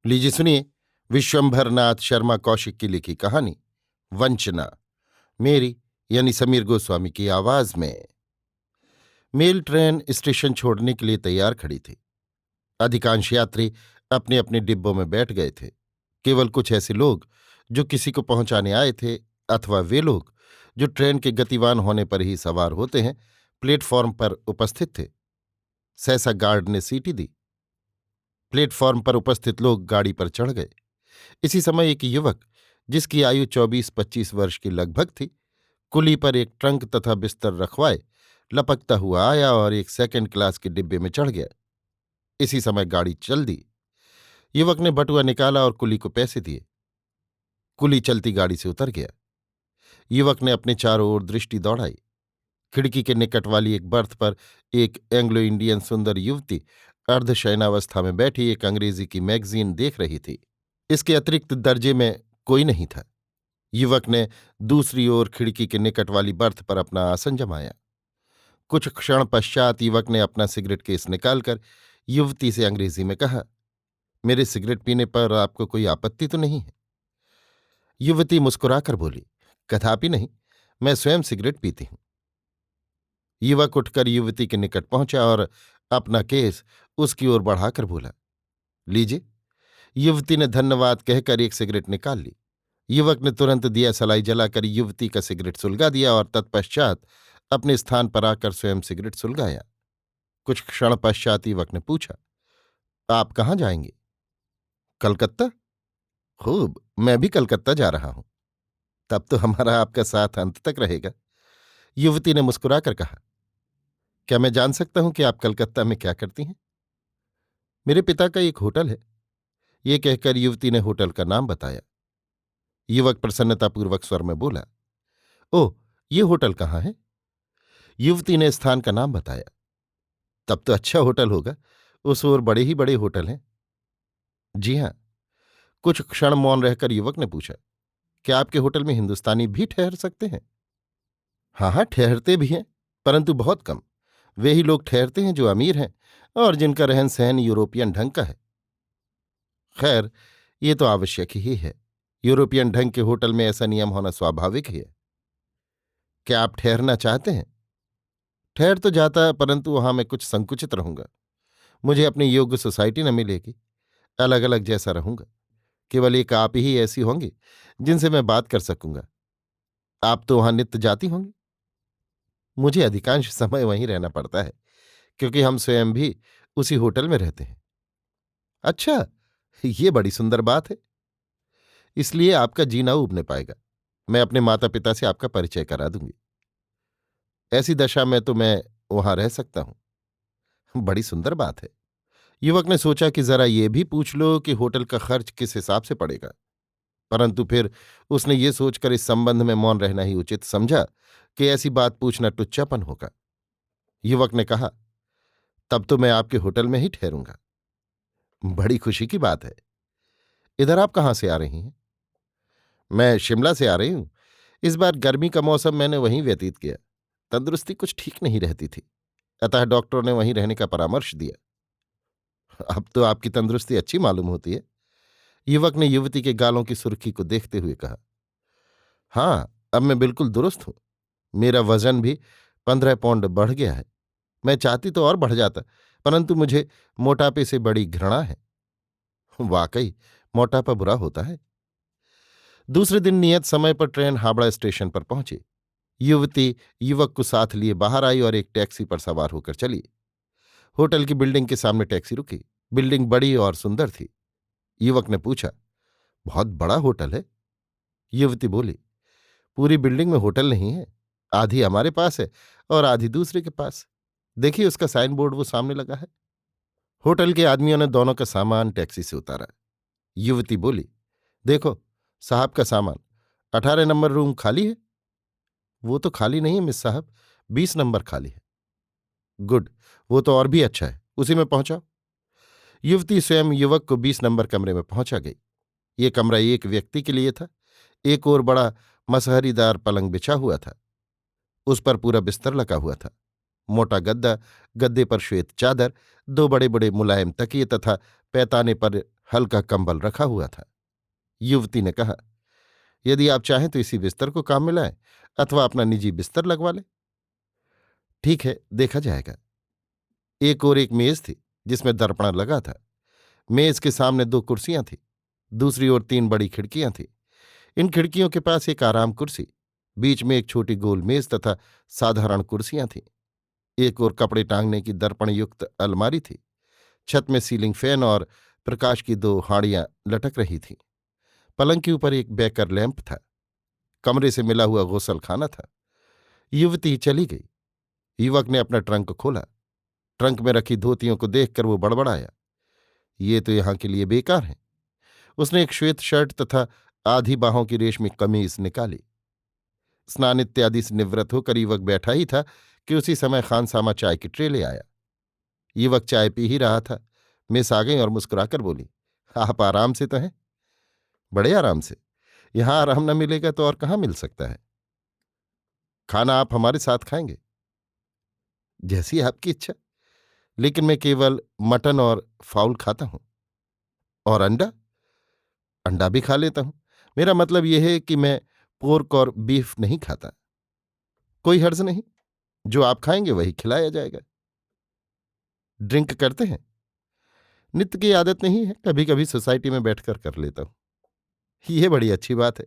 लीजिए सुनिए। विश्वंभर नाथ शर्मा कौशिक की लिखी कहानी वंचना, मेरी यानी समीर गोस्वामी की आवाज में। मेल ट्रेन स्टेशन छोड़ने के लिए तैयार खड़ी थी। अधिकांश यात्री अपने अपने डिब्बों में बैठ गए थे। केवल कुछ ऐसे लोग जो किसी को पहुंचाने आए थे, अथवा वे लोग जो ट्रेन के गतिवान होने पर ही सवार होते हैं, प्लेटफॉर्म पर उपस्थित थे। सहसा गार्ड ने सीटी दी। प्लेटफॉर्म पर उपस्थित लोग गाड़ी पर चढ़ गए। इसी समय एक युवक, जिसकी आयु 24-25 वर्ष की लगभग थी, कुली पर एक ट्रंक तथा बिस्तर रखवाए लपकता हुआ आया और एक सेकंड क्लास के डिब्बे में चढ़ गया। इसी समय गाड़ी चल दी। युवक ने बटुआ निकाला और कुली को पैसे दिए। कुली चलती गाड़ी से उतर गया। युवक ने अपने चारों ओर दृष्टि दौड़ाई। खिड़की के निकट वाली एक बर्थ पर एक एंग्लो इंडियन सुंदर युवती अर्धशयनावस्था में बैठी एक अंग्रेजी की मैगजीन देख रही थी। इसके अतिरिक्त दर्जे में कोई नहीं था। युवक ने दूसरी ओर खिड़की के निकट वाली बर्थ पर अपना आसन जमाया। कुछ क्षण पश्चात युवक ने अपना सिगरेट केस निकालकर युवती से अंग्रेजी में कहा, मेरे सिगरेट पीने पर आपको कोई आपत्ति तो नहीं है? युवती मुस्कुराकर बोली, कदापि नहीं, मैं स्वयं सिगरेट पीती हूं। युवक उठकर युवती के निकट पहुंचा और अपना केस उसकी ओर बढ़ाकर बोला, लीजिए। युवती ने धन्यवाद कहकर एक सिगरेट निकाल ली। युवक ने तुरंत दिया सलाई जलाकर युवती का सिगरेट सुलगा दिया और तत्पश्चात अपने स्थान पर आकर स्वयं सिगरेट सुलगाया। कुछ क्षण पश्चात युवक ने पूछा, आप कहाँ जाएंगे? कलकत्ता? खूब, मैं भी कलकत्ता जा रहा हूं। तब तो हमारा आपका साथ अंत तक रहेगा। युवती ने मुस्कुराकर कहा, क्या मैं जान सकता हूं कि आप कलकत्ता में क्या करती हैं? मेरे पिता का एक होटल है। ये कहकर युवती ने होटल का नाम बताया। युवक प्रसन्नतापूर्वक स्वर में बोला, ओह, ये होटल कहाँ है? युवती ने स्थान का नाम बताया। तब तो अच्छा होटल होगा, उस ओर बड़े ही बड़े होटल हैं। जी हां। कुछ क्षण मौन रहकर युवक ने पूछा, क्या आपके होटल में हिंदुस्तानी भी ठहर सकते हैं? हाँ हाँ, ठहरते भी हैं, परंतु बहुत कम। वे ही लोग ठहरते हैं जो अमीर हैं और जिनका रहन सहन यूरोपियन ढंग का है। खैर, ये तो आवश्यक ही है। यूरोपियन ढंग के होटल में ऐसा नियम होना स्वाभाविक ही है। क्या आप ठहरना चाहते हैं? ठहर तो जाता, परंतु वहां मैं कुछ संकुचित रहूंगा। मुझे अपनी योग्य सोसाइटी न मिलेगी। अलग अलग जैसा रहूंगा। केवल एक आप ही ऐसी होंगी जिनसे मैं बात कर सकूंगा। आप तो वहां नित्य जाती होंगी। मुझे अधिकांश समय वहीं रहना पड़ता है, क्योंकि हम स्वयं भी उसी होटल में रहते हैं। अच्छा, ये बड़ी सुंदर बात है। इसलिए आपका जीना उबने पाएगा। मैं अपने माता पिता से आपका परिचय करा दूंगी। ऐसी दशा में तो मैं वहां रह सकता हूं। बड़ी सुंदर बात है। युवक ने सोचा कि जरा ये भी पूछ लो कि होटल का खर्च किस हिसाब से पड़ेगा, परंतु फिर उसने ये सोचकर इस संबंध में मौन रहना ही उचित समझा कि ऐसी बात पूछना टुच्चापन होगा। युवक ने कहा, तब तो मैं आपके होटल में ही ठहरूंगा। बड़ी खुशी की बात है। इधर आप कहाँ से आ रही हैं? मैं शिमला से आ रही हूं। इस बार गर्मी का मौसम मैंने वहीं व्यतीत किया। तंदुरुस्ती कुछ ठीक नहीं रहती थी, अतः डॉक्टरों ने वहीं रहने का परामर्श दिया। अब तो आपकी तंदुरुस्ती अच्छी मालूम होती है। युवक ने युवती के गालों की सुर्खी को देखते हुए कहा, हाँ, अब मैं बिल्कुल दुरुस्त हूं। मेरा वजन भी 15 पौंड बढ़ गया है। मैं चाहती तो और बढ़ जाता, परंतु मुझे मोटापे से बड़ी घृणा है। वाकई, मोटापा बुरा होता है। दूसरे दिन नियत समय पर ट्रेन हावड़ा स्टेशन पर पहुंची। युवती युवक को साथ लिए बाहर आई और एक टैक्सी पर सवार होकर चली। होटल की बिल्डिंग के सामने टैक्सी रुकी। बिल्डिंग बड़ी और सुंदर थी। युवक ने पूछा, बहुत बड़ा होटल है? युवती बोली, पूरी बिल्डिंग में होटल नहीं है। आधी हमारे पास है और आधी दूसरे के पास। देखिए, उसका साइन बोर्ड वो सामने लगा है। होटल के आदमियों ने दोनों का सामान टैक्सी से उतारा। युवती बोली, देखो, साहब का सामान। 18 नंबर रूम खाली है? वो तो खाली नहीं है मिस साहब, 20 नंबर खाली है। गुड, वो तो और भी अच्छा है, उसी में पहुंचाओ। युवती स्वयं युवक को 20 नंबर कमरे में पहुंचा गई। ये कमरा एक व्यक्ति के लिए था। एक और बड़ा मसहरीदार पलंग बिछा हुआ था। उस पर पूरा बिस्तर लगा हुआ था। मोटा गद्दा, गद्दे पर श्वेत चादर, दो बड़े बड़े मुलायम तकिए तथा पैताने पर हल्का कंबल रखा हुआ था। युवती ने कहा, यदि आप चाहें तो इसी बिस्तर को काम में लाएं अथवा अपना निजी बिस्तर लगवा लें। ठीक है, देखा जाएगा। एक और एक मेज थी जिसमें दर्पण लगा था। मेज के सामने 2 कुर्सियां थीं। दूसरी ओर 3 बड़ी खिड़कियां थीं। इन खिड़कियों के पास एक आराम कुर्सी, बीच में एक छोटी गोल मेज तथा साधारण कुर्सियां थीं। एक ओर कपड़े टांगने की दर्पण युक्त अलमारी थी। छत में सीलिंग फैन और प्रकाश की 2 हाड़ियां लटक रही थीं। पलंग के ऊपर एक बेकर लैंप था। कमरे से मिला हुआ गुसल खाना था। युवती चली गई। युवक ने अपना ट्रंक खोला। ट्रंक में रखी धोतियों को देखकर वो बड़बड़ाया, ये तो यहां के लिए बेकार हैं। उसने एक श्वेत शर्ट तथा आधी बाहों की रेशमी कमीज निकाली। स्नान इत्यादि से निवृत्त होकर युवक बैठा ही था कि उसी समय खानसामा चाय की ट्रे ले आया। युवक चाय पी ही रहा था। मिस आ गई और मुस्कुराकर बोली, आप आराम से तो हैं? बड़े आराम से। यहां आराम न मिलेगा तो और कहाँ मिल सकता है। खाना आप हमारे साथ खाएंगे? जैसी आपकी इच्छा, लेकिन मैं केवल मटन और फाउल खाता हूं। और अंडा? अंडा भी खा लेता हूं। मेरा मतलब यह है कि मैं पोर्क और बीफ नहीं खाता। कोई हर्ज नहीं, जो आप खाएंगे वही खिलाया जाएगा। ड्रिंक करते हैं? नित्य की आदत नहीं है, कभी कभी सोसाइटी में बैठकर कर लेता हूं। ये बड़ी अच्छी बात है।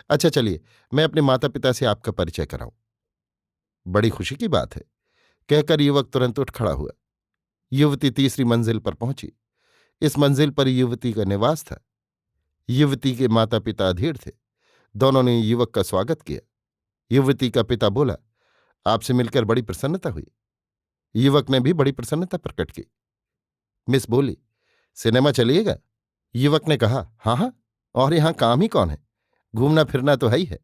अच्छा चलिए, मैं अपने माता पिता से आपका परिचय कराऊं। बड़ी खुशी की बात है, कहकर युवक तुरंत उठ खड़ा हुआ। युवती तीसरी मंजिल पर पहुंची। इस मंजिल पर युवती का निवास था। युवती के माता पिता अधीर थे। दोनों ने युवक का स्वागत किया। युवती का पिता बोला, आपसे मिलकर बड़ी प्रसन्नता हुई। युवक ने भी बड़ी प्रसन्नता प्रकट की। मिस बोली, सिनेमा चलिएगा? युवक ने कहा, हाँ हाँ, और यहां काम ही कौन है, घूमना फिरना तो है ही है।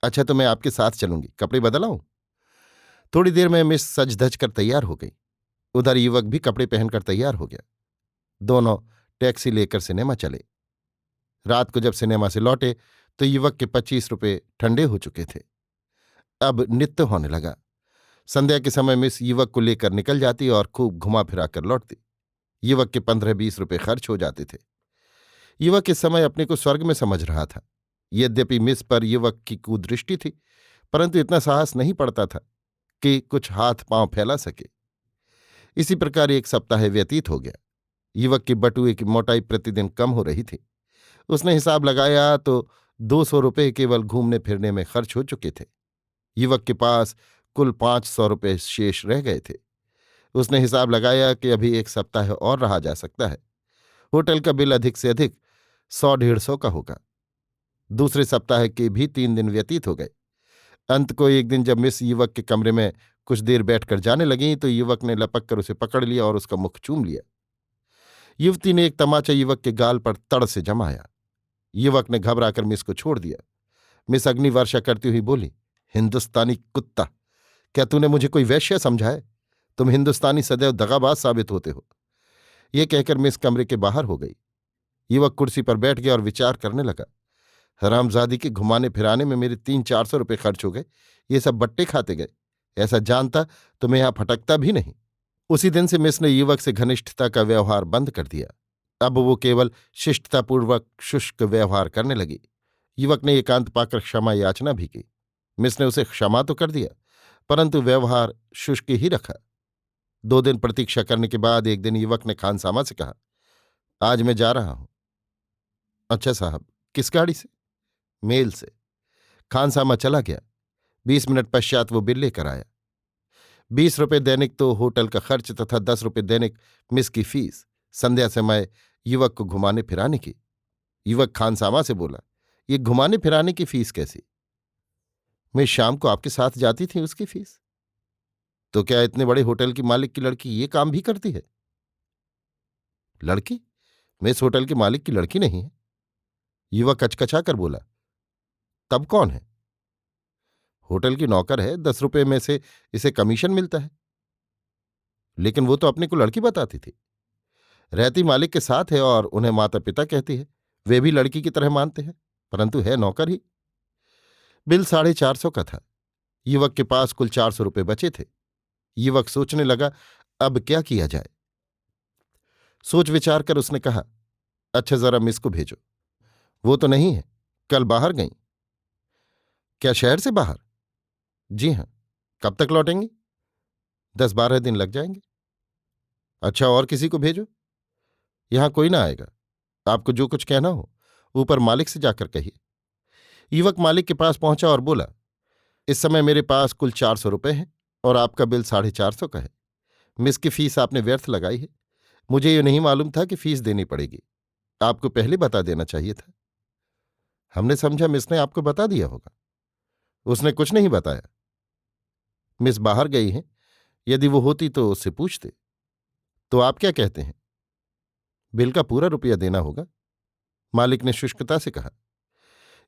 अच्छा तो मैं आपके साथ चलूंगी, कपड़े बदल आऊं? थोड़ी देर में मिस सज धज कर तैयार हो गई। उधर युवक भी कपड़े पहनकर तैयार हो गया। दोनों टैक्सी लेकर सिनेमा चले। रात को जब सिनेमा से लौटे तो युवक के 25 रुपये ठंडे हो चुके थे। अब नित्य होने लगा। संध्या के समय मिस युवक को लेकर निकल जाती और खूब घुमा फिरा कर लौटती। युवक के 15-20 रुपये खर्च हो जाते थे। युवक इस समय अपने को स्वर्ग में समझ रहा था। यद्यपि मिस पर युवक की कुदृष्टि थी, परंतु इतना साहस नहीं पड़ता था कि कुछ हाथ पांव फैला सके। इसी प्रकार 1 सप्ताह व्यतीत हो गया। युवक की बटुए की मोटाई प्रतिदिन कम हो रही थी। उसने हिसाब लगाया तो 200 रुपये केवल घूमने फिरने में खर्च हो चुके थे। युवक के पास कुल 500 रुपये शेष रह गए थे। उसने हिसाब लगाया कि अभी 1 सप्ताह और रहा जा सकता है। होटल का बिल अधिक से अधिक 100-150 का होगा। दूसरे सप्ताह के भी 3 दिन व्यतीत हो गए। अंत को एक दिन जब मिस युवक के कमरे में कुछ देर बैठकर जाने लगी तो युवक ने लपक कर उसे पकड़ लिया और उसका मुख चूम लिया। युवती ने एक तमाचा युवक के गाल पर तड़ से जमाया। युवक ने घबराकर मिस को छोड़ दिया। मिस अग्निवर्षा करती हुई बोली, हिंदुस्तानी कुत्ता, क्या तूने मुझे कोई वैश्य समझा है? तुम हिंदुस्तानी सदैव दगाबाज साबित होते हो। ये कहकर मिस कमरे के बाहर हो गई। युवक कुर्सी पर बैठ गया और विचार करने लगा। हरामजादी के घुमाने फिराने में मेरे 300-400 रुपये खर्च हो गए। ये सब बट्टे खाते गए। ऐसा जानता तो मैं यहां फटकता भी नहीं। उसी दिन से मिस ने युवक से घनिष्ठता का व्यवहार बंद कर दिया। अब वो केवल शिष्टतापूर्वक शुष्क व्यवहार करने लगी। युवक ने एकांत पाकर क्षमा याचना भी की। मिस ने उसे क्षमा तो कर दिया, परंतु व्यवहार शुष्क ही रखा। 2 दिन प्रतीक्षा करने के बाद एक दिन युवक ने खानसामा से कहा, आज मैं जा रहा हूं। अच्छा साहब, किस गाड़ी से? मेल से। खानसामा चला गया। 20 मिनट पश्चात वो बिल लेकर आया। 20 रुपये दैनिक तो होटल का खर्च तथा 10 रुपये दैनिक मिस की फीस, संध्या समय युवक को घुमाने फिराने की। युवक खानसामा से बोला, ये घुमाने फिराने की फीस कैसी? मैं शाम को आपके साथ जाती थी, उसकी फीस। तो क्या इतने बड़े होटल की मालिक की लड़की ये काम भी करती है? लड़की? मैं इस होटल के मालिक की लड़की नहीं है। युवक कचकचा कर बोला, तब कौन है? होटल की नौकर है। 10 रुपये में से इसे कमीशन मिलता है। लेकिन वो तो अपने को लड़की बताती थी। रहती मालिक के साथ है और उन्हें माता पिता कहती है। वे भी लड़की की तरह मानते हैं, परंतु है नौकर ही। बिल 450 का था। युवक के पास कुल 400 रुपये बचे थे। युवक सोचने लगा, अब क्या किया जाए। सोच विचार कर उसने कहा, अच्छा जरा मिस को भेजो। वो तो नहीं है, कल बाहर गई। क्या शहर से बाहर? जी हां। कब तक लौटेंगी? 10-12 दिन लग जाएंगे। अच्छा और किसी को भेजो। यहां कोई ना आएगा। आपको जो कुछ कहना हो ऊपर मालिक से जाकर कहिए। युवक मालिक के पास पहुंचा और बोला, इस समय मेरे पास कुल 400 रुपये हैं और आपका बिल 450 का है। मिस की फीस आपने व्यर्थ लगाई है। मुझे ये नहीं मालूम था कि फीस देनी पड़ेगी। आपको पहले बता देना चाहिए था। हमने समझा मिस ने आपको बता दिया होगा। उसने कुछ नहीं बताया। मिस बाहर गई हैं, यदि वो होती तो उससे पूछते। तो आप क्या कहते हैं? बिल का पूरा रुपया देना होगा, मालिक ने शुष्कता से कहा।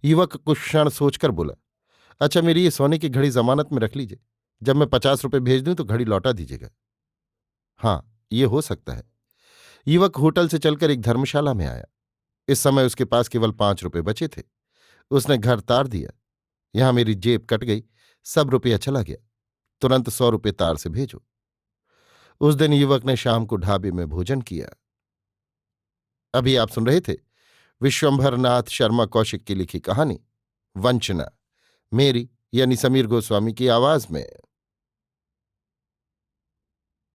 युवक कुछ क्षण सोचकर बोला, अच्छा मेरी ये सोने की घड़ी जमानत में रख लीजिए। जब मैं 50 रुपये भेज दूं तो घड़ी लौटा दीजिएगा। हाँ, ये हो सकता है। युवक होटल से चलकर एक धर्मशाला में आया। इस समय उसके पास केवल 5 रुपये बचे थे। उसने घर तार दिया। यहां मेरी जेब कट गई, सब रुपया चला गया। तुरंत 100 रुपये तार से भेजो। उस दिन युवक ने शाम को ढाबे में भोजन किया। अभी आप सुन रहे थे विश्वंभर नाथ शर्मा कौशिक की लिखी कहानी वंचना, मेरी यानी समीर गोस्वामी की आवाज में।